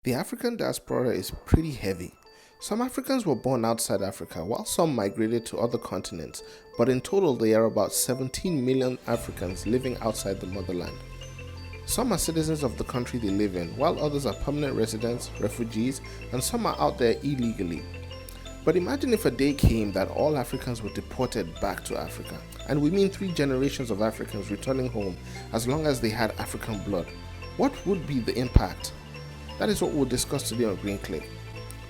The African diaspora is pretty heavy. Some Africans were born outside Africa, while some migrated to other continents, but in total there are about 17 million Africans living outside the motherland. Some are citizens of the country they live in, while others are permanent residents, refugees, and some are out there illegally. But imagine if a day came that all Africans were deported back to Africa, and we mean 3 generations of Africans returning home as long as they had African blood. What would be the impact? That is what we'll discuss today on Green Click.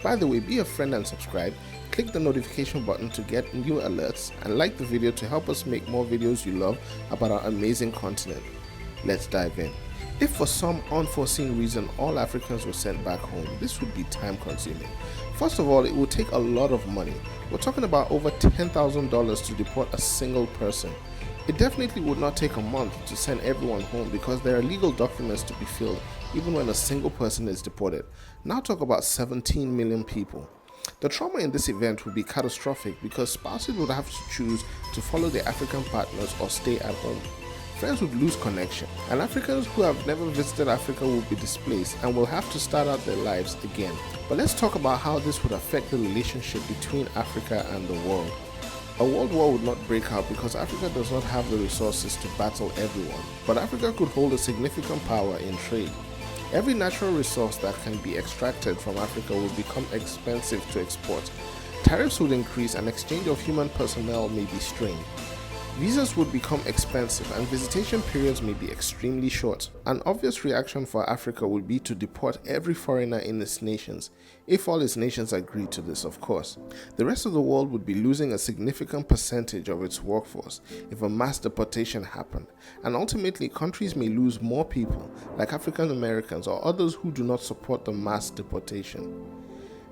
By the way, be a friend and subscribe, click the notification button to get new alerts, and like the video to help us make more videos you love about our amazing continent. Let's dive in. If for some unforeseen reason all Africans were sent back home, this would be time consuming. First of all, it would take a lot of money. We're talking about over $10,000 to deport a single person. It definitely would not take a month to send everyone home because there are legal documents to be filled even when a single person is deported. Now talk about 17 million people. The trauma in this event would be catastrophic because spouses would have to choose to follow their African partners or stay at home. Friends would lose connection, and Africans who have never visited Africa will be displaced and will have to start out their lives again. But let's talk about how this would affect the relationship between Africa and the world. A world war would not break out because Africa does not have the resources to battle everyone, but Africa could hold a significant power in trade. Every natural resource that can be extracted from Africa will become expensive to export. Tariffs would increase and exchange of human personnel may be strained. Visas would become expensive and visitation periods may be extremely short. An obvious reaction for Africa would be to deport every foreigner in its nations, if all its nations agreed to this, of course. The rest of the world would be losing a significant percentage of its workforce if a mass deportation happened, and ultimately countries may lose more people, like African Americans or others who do not support the mass deportation.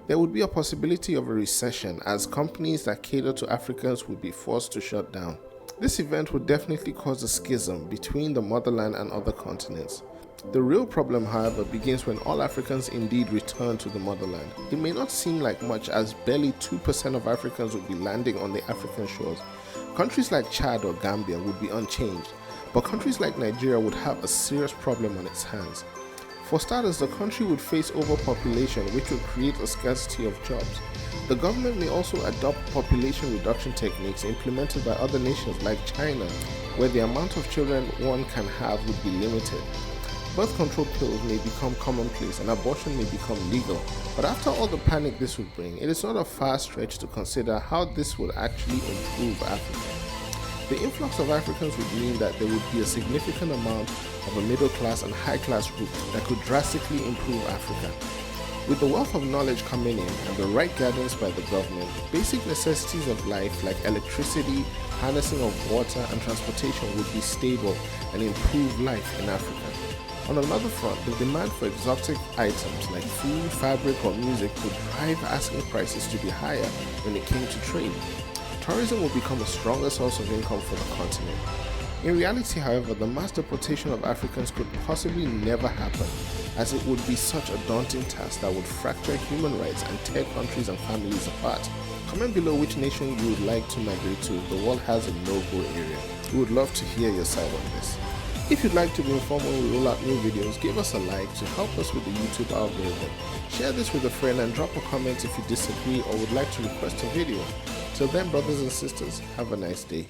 There would be a possibility of a recession as companies that cater to Africans would be forced to shut down. This event would definitely cause a schism between the motherland and other continents. The real problem, however, begins when all Africans indeed return to the motherland. It may not seem like much as barely 2% of Africans would be landing on the African shores. Countries like Chad or Gambia would be unchanged, but countries like Nigeria would have a serious problem on its hands. For starters, the country would face overpopulation, which would create a scarcity of jobs. The government may also adopt population reduction techniques implemented by other nations like China, where the amount of children one can have would be limited. Birth control pills may become commonplace and abortion may become legal. But after all the panic this would bring, it is not a far stretch to consider how this would actually improve Africa. The influx of Africans would mean that there would be a significant amount of a middle class and high class group that could drastically improve Africa. With the wealth of knowledge coming in and the right guidance by the government, basic necessities of life like electricity, harnessing of water, and transportation would be stable and improve life in Africa. On another front, the demand for exotic items like food, fabric, or music would drive asking prices to be higher when it came to trade. Tourism will become a stronger source of income for the continent. In reality, however, the mass deportation of Africans could possibly never happen, as it would be such a daunting task that would fracture human rights and tear countries and families apart. Comment below which nation you would like to migrate to if the world has a no-go area. We would love to hear your side on this. If you'd like to be informed when we roll out new videos, give us a like to help us with the YouTube algorithm. Share this with a friend and drop a comment if you disagree or would like to request a video. Till then, brothers and sisters, have a nice day.